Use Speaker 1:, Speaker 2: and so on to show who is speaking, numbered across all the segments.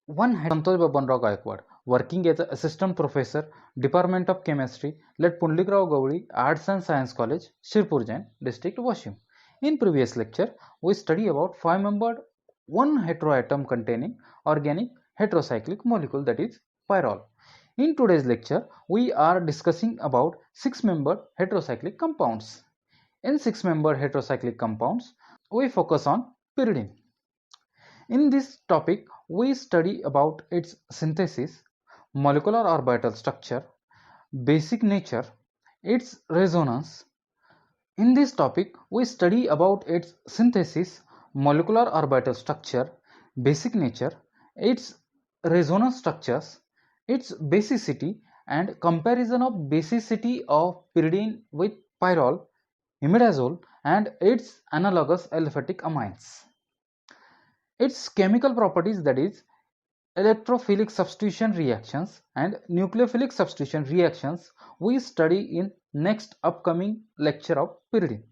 Speaker 1: One Santosh Babanrao Gaikwad, working as an assistant professor, Department of Chemistry, led Pundlikrao Gowri, Arts and Science College, Shirpur Jain, District Washim. In previous lecture, we study about 5-membered, one heteroatom containing organic heterocyclic molecule, that is pyrrole. In today's lecture, we are discussing about 6-membered heterocyclic compounds. In 6-membered heterocyclic compounds, we focus on pyridine. In this topic, we study about its synthesis, molecular orbital structure, basic nature, its resonance. In this topic, we study about its synthesis, molecular orbital structure, basic nature, its resonance structures, its basicity, and comparison of basicity of pyridine with pyrrole, imidazole, and its analogous aliphatic amines. Its chemical properties, that is electrophilic substitution reactions and nucleophilic substitution reactions, we study in next upcoming lecture of pyridine.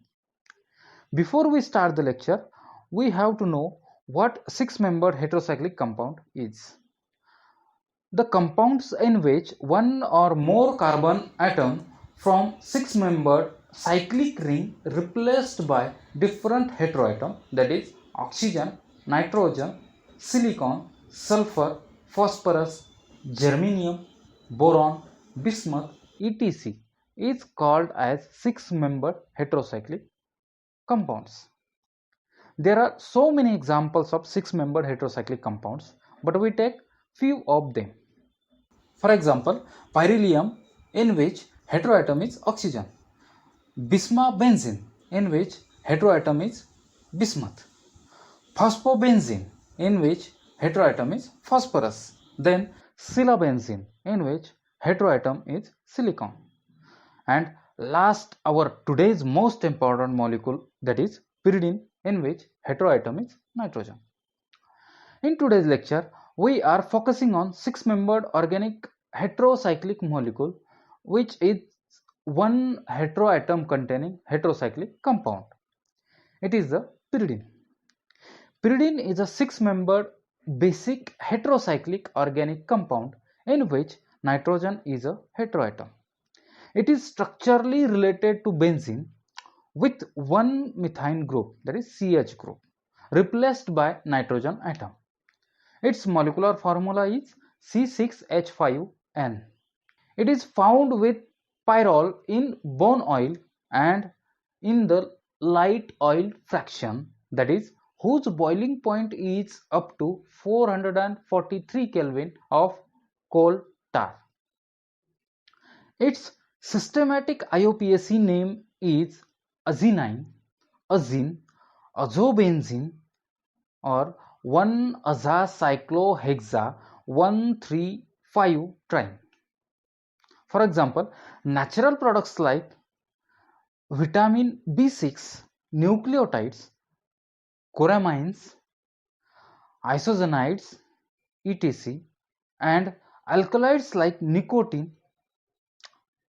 Speaker 1: Before we start the lecture, we have to know what 6-membered heterocyclic compound is. The compounds in which one or more carbon atom from 6-membered cyclic ring replaced by different heteroatom, that is oxygen, nitrogen, silicon, sulfur, phosphorus, germanium, boron, bismuth, etc. is called as 6-membered heterocyclic compounds. There are so many examples of 6-membered heterocyclic compounds, but we take few of them. For example, pyrrolium, in which heteroatom is oxygen, bismabenzene, in which heteroatom is bismuth, phosphobenzene, in which heteroatom is phosphorus, then silabenzene, in which heteroatom is silicon, and last, our today's most important molecule, that is pyridine, in which heteroatom is nitrogen. In today's lecture, we are focusing on 6-membered organic heterocyclic molecule, which is one heteroatom containing heterocyclic compound. It is the pyridine. Pyridine is a 6-membered basic heterocyclic organic compound in which nitrogen is a heteroatom. It is structurally related to benzene with one methine group, that is CH group, replaced by nitrogen atom. Its molecular formula is C6H5N. It is found with pyrrole in bone oil and in the light oil fraction, that is whose boiling point is up to 443 Kelvin of coal tar. Its systematic IUPAC name is azinine, azine, azobenzene, or 1-azacyclohexa 1,3,5-trine. For example, natural products like vitamin B6, nucleotides, coramines, isozonides, etc., and alkaloids like nicotine,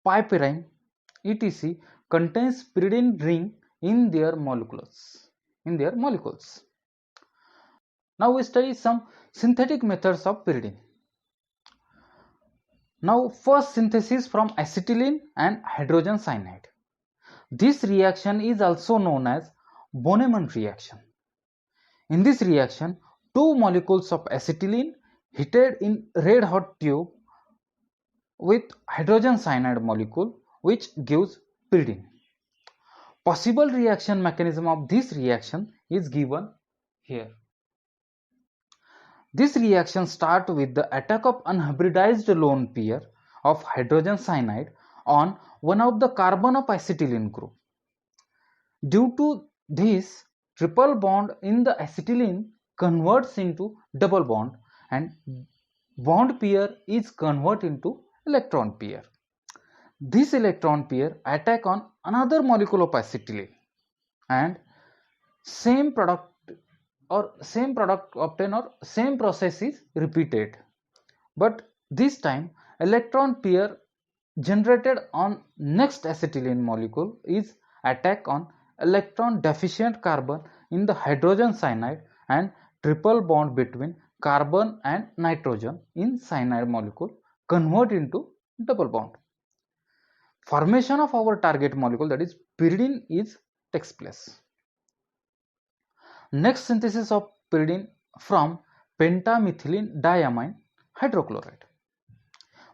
Speaker 1: piperine, etc., contains pyridine ring in their molecules. Now we study some synthetic methods of pyridine. Now first, synthesis from acetylene and hydrogen cyanide. This reaction is also known as Bonnemann reaction. In this reaction, two molecules of acetylene heated in red hot tube with hydrogen cyanide molecule, which gives pyridine. Possible reaction mechanism of this reaction is given here. This reaction starts with the attack of unhybridized lone pair of hydrogen cyanide on one of the carbon of acetylene group. Due to this, triple bond in the acetylene converts into double bond and bond pair is converted into electron pair. This electron pair attack on another molecule of acetylene and same product obtained or same process is repeated, but this time electron pair generated on next acetylene molecule is attack on electron deficient carbon in the hydrogen cyanide and triple bond between carbon and nitrogen in cyanide molecule convert into double bond. Formation of our target molecule, that is pyridine, takes place. Next, synthesis of pyridine from pentamethylene diamine hydrochloride.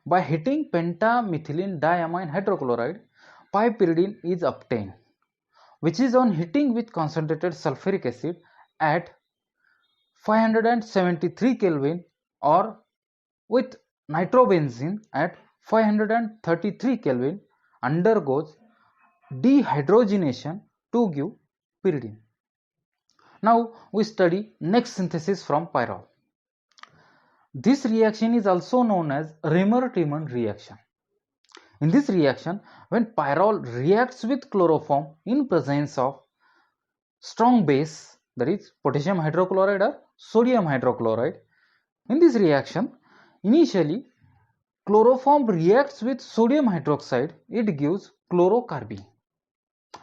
Speaker 1: By heating pentamethylene diamine hydrochloride, pyridine is obtained, which is on heating with concentrated sulfuric acid at 573 Kelvin or with nitrobenzene at 533 Kelvin undergoes dehydrogenation to give pyridine. Now we study next synthesis from pyrrole. This reaction is also known as Remer-Tiemann reaction. In this reaction, when pyrrole reacts with chloroform in presence of strong base, that is potassium hydrochloride or sodium hydrochloride, in this reaction, initially chloroform reacts with sodium hydroxide, it gives chlorocarbene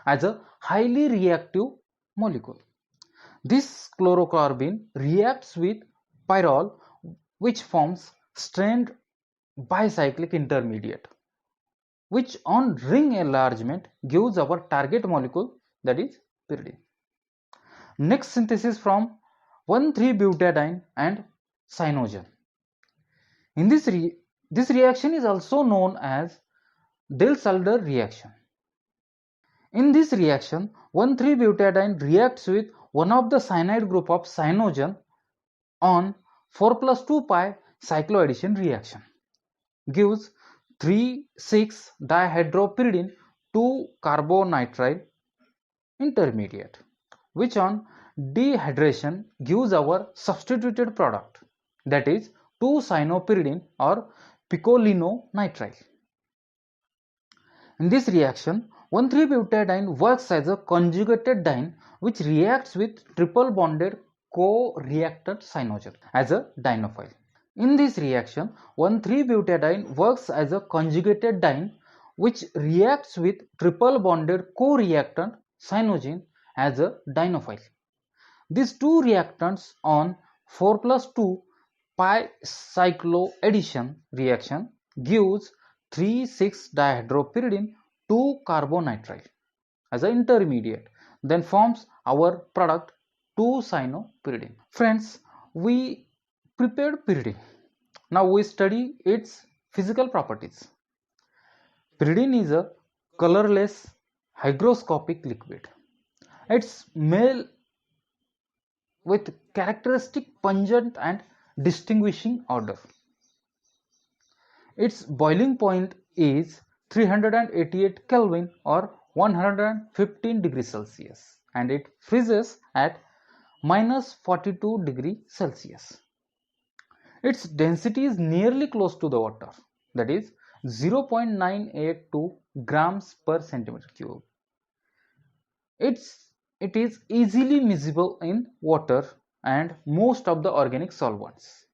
Speaker 1: as a highly reactive molecule. This chlorocarbene reacts with pyrrole, which forms strained bicyclic intermediate, which on ring enlargement gives our target molecule, that is pyridine. Next, synthesis from 1,3-butadiene and cyanogen. In this reaction is also known as Diels-Alder reaction. In this reaction, 1,3-butadiene reacts with one of the cyanide group of cyanogen on 4+2 pi cycloaddition reaction, gives 3,6-dihydropyridine 2-carbonitrile intermediate, which on dehydration gives our substituted product, that is 2-cyanopyridine or picolinonitrile. In this reaction, 1,3-butadiene works as a conjugated diene which reacts with triple bonded co-reactant cyanogen as a dienophile. In this reaction, 1,3-butadiene works as a conjugated diene which reacts with triple bonded co-reactant cyanogen as a dienophile. These two reactants on 4+2 pi cycloaddition reaction gives 3,6-dihydropyridine 2-carbonitrile as an intermediate, then forms our product 2-cyanopyridine. Friends, we prepared pyridine. Now we study its physical properties. Pyridine is a colorless hygroscopic liquid. Its smell with characteristic pungent and distinguishing odor. Its boiling point is 388 Kelvin or 115 degrees Celsius, and it freezes at -42 degrees Celsius. Its density is nearly close to the water, that is 0.982 grams per centimeter cube. It is easily miscible in water and most of the organic solvents.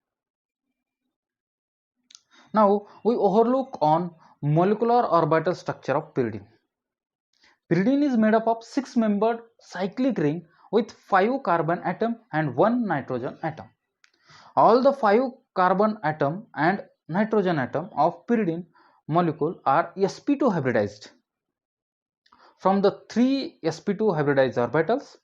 Speaker 1: Now we overlook on molecular orbital structure of pyridine. Pyridine is made up of 6-membered cyclic ring with 5 carbon atom and 1 nitrogen atom. All the 5 carbon atom and nitrogen atom of pyridine molecule are sp2 hybridized. From the 3 sp2 hybridized orbitals,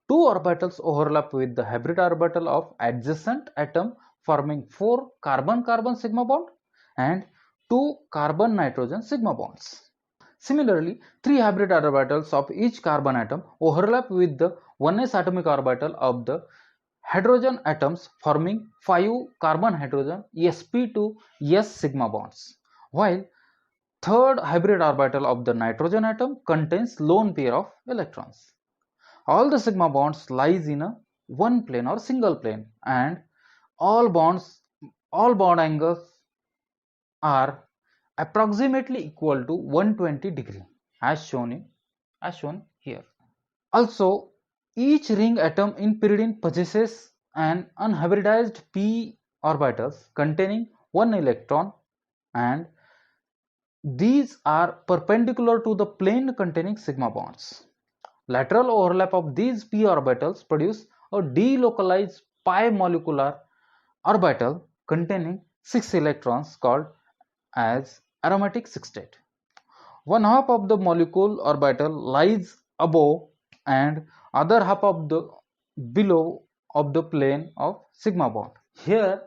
Speaker 1: 2 orbitals overlap with the hybrid orbital of adjacent atom, forming 4 carbon-carbon sigma bond and 2 carbon-nitrogen sigma bonds. Similarly, 3 hybrid orbitals of each carbon atom overlap with the 1s atomic orbital of the hydrogen atoms, forming 5 carbon-hydrogen sp2 s sigma bonds, while third hybrid orbital of the nitrogen atom contains lone pair of electrons. All the sigma bonds lies in a one plane or single plane, and all bond angles are approximately equal to 120 degree as shown here. Also, each ring atom in pyridine possesses an unhybridized p orbitals containing 1 electron, and these are perpendicular to the plane containing sigma bonds. Lateral overlap of these p orbitals produce a delocalized pi molecular orbital containing 6 electrons called as aromatic sextet. One half of the molecule orbital lies above and other half of the below of the plane of sigma bond. Here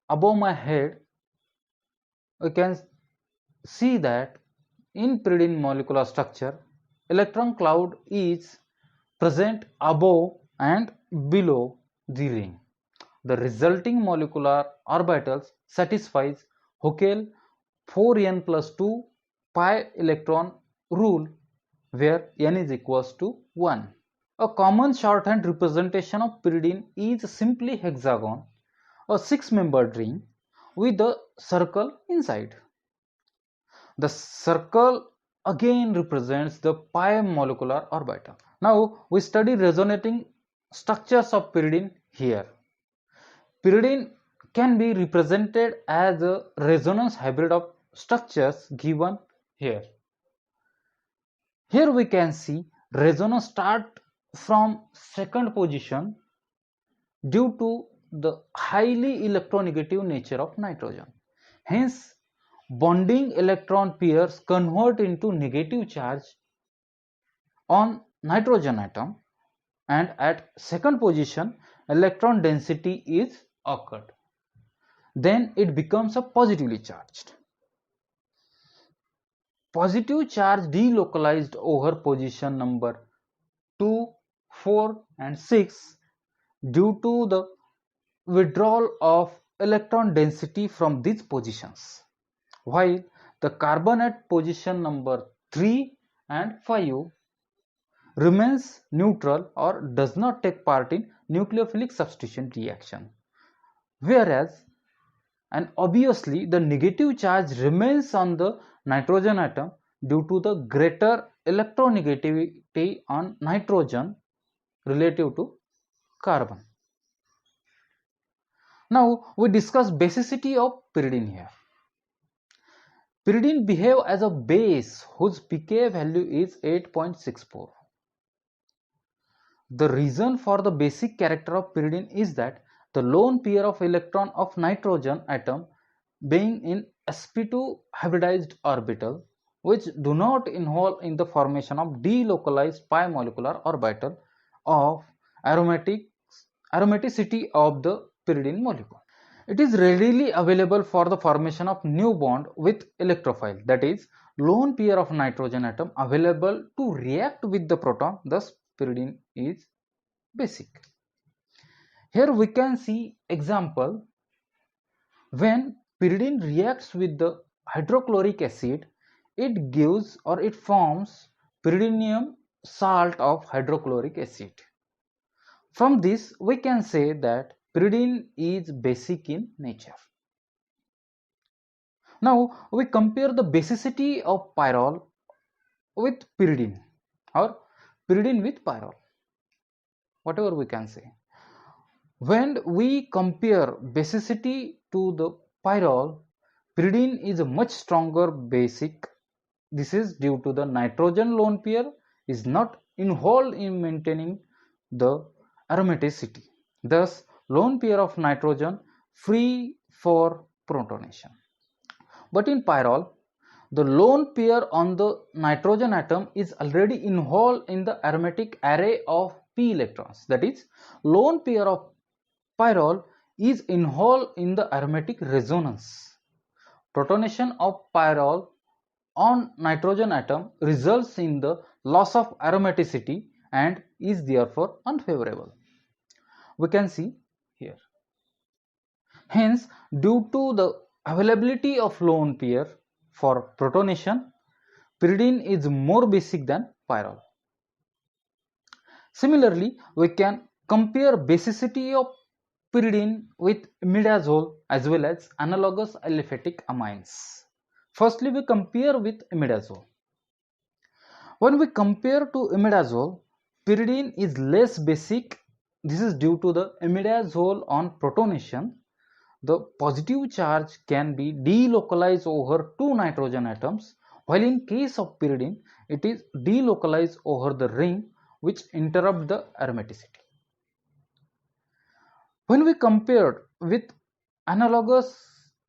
Speaker 1: above my head we can see that in pyridine molecular structure electron cloud is present above and below the ring. The resulting molecular orbitals satisfies Huckel 4n plus 2 pi electron rule where n is equals to 1. A common shorthand representation of pyridine is simply hexagon, a 6-membered ring with a circle inside. The circle again represents the pi molecular orbital. Now we study resonating structures of pyridine here. Pyridine can be represented as a resonance hybrid of structures given here. Here we can see resonance start from second position due to the highly electronegative nature of nitrogen. Hence, bonding electron pairs convert into negative charge on nitrogen atom, and at second position electron density is occurred. Then it becomes a positively charged. Positive charge delocalized over position number 2, 4 and 6 due to the withdrawal of electron density from these positions, while the carbon at position number 3 and 5 remains neutral or does not take part in nucleophilic substitution reaction, whereas and obviously the negative charge remains on the nitrogen atom due to the greater electronegativity on nitrogen relative to carbon. Now we discuss basicity of pyridine here. Pyridine behave as a base whose pKa value is 8.64. The reason for the basic character of pyridine is that the lone pair of electron of nitrogen atom being in sp2 hybridized orbital, which do not involve in the formation of delocalized pi molecular orbital of aromaticity of the pyridine molecule. It is readily available for the formation of new bond with electrophile, that is lone pair of nitrogen atom available to react with the proton. Thus pyridine is basic. Here we can see example when pyridine reacts with the hydrochloric acid, it gives or it forms pyridinium salt of hydrochloric acid. From this we can say that pyridine is basic in nature. Now we compare the basicity of pyrrole with pyridine or pyridine with pyrrole, whatever we can say. When we compare basicity to the pyrrole, pyridine is a much stronger basic. This is due to the nitrogen lone pair is not involved in maintaining the aromaticity. Thus, lone pair of nitrogen free for protonation. But in pyrrole, the lone pair on the nitrogen atom is already involved in the aromatic array of p electrons. That is, lone pair of pyrrole is involved in the aromatic resonance. Protonation of pyrrole on nitrogen atom results in the loss of aromaticity and is therefore unfavorable. We can see here. Hence, due to the availability of lone pair for protonation, pyridine is more basic than pyrrole. Similarly, we can compare basicity of pyridine with imidazole as well as analogous aliphatic amines. Firstly, we compare with imidazole. When we compare to imidazole, pyridine is less basic. This is due to the imidazole on protonation. The positive charge can be delocalized over two nitrogen atoms, while in case of pyridine, it is delocalized over the ring, which interrupt the aromaticity. When we compared with analogous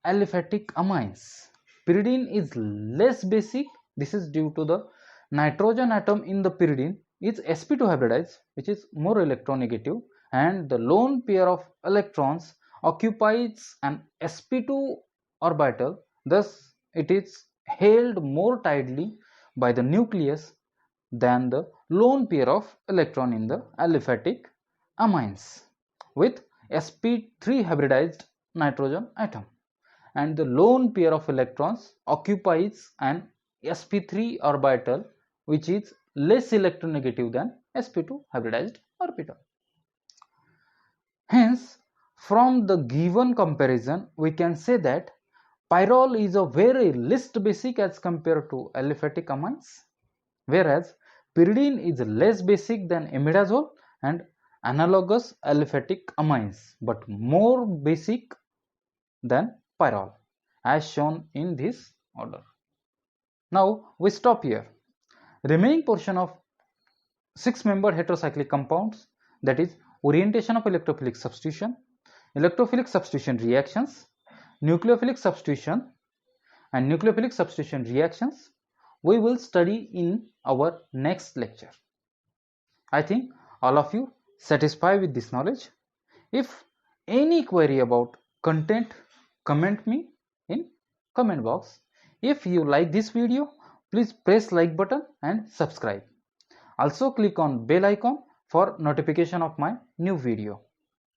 Speaker 1: aliphatic amines. Pyridine is less basic. This is due to the nitrogen atom in the pyridine is sp2 hybridized, which is more electronegative, and the lone pair of electrons occupies an sp2 orbital. Thus it is held more tightly by the nucleus than the lone pair of electron in the aliphatic amines with sp3 hybridized nitrogen atom, and the lone pair of electrons occupies an sp3 orbital which is less electronegative than sp2 hybridized orbital. Hence, from the given comparison, we can say that pyrrole is a very least basic as compared to aliphatic amines, whereas pyridine is less basic than imidazole and analogous aliphatic amines, but more basic than pyrrole, as shown in this order. Now we stop here. Remaining portion of 6-membered heterocyclic compounds, that is orientation of electrophilic substitution reactions, nucleophilic substitution and nucleophilic substitution reactions, we will study in our next lecture. I think all of you satisfied with this knowledge. If any query about content, comment me in comment box. If you like this video, please press like button and subscribe. Also click on bell icon for notification of my new video.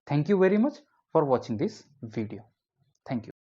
Speaker 1: Thank you very much for watching this video. Thank you.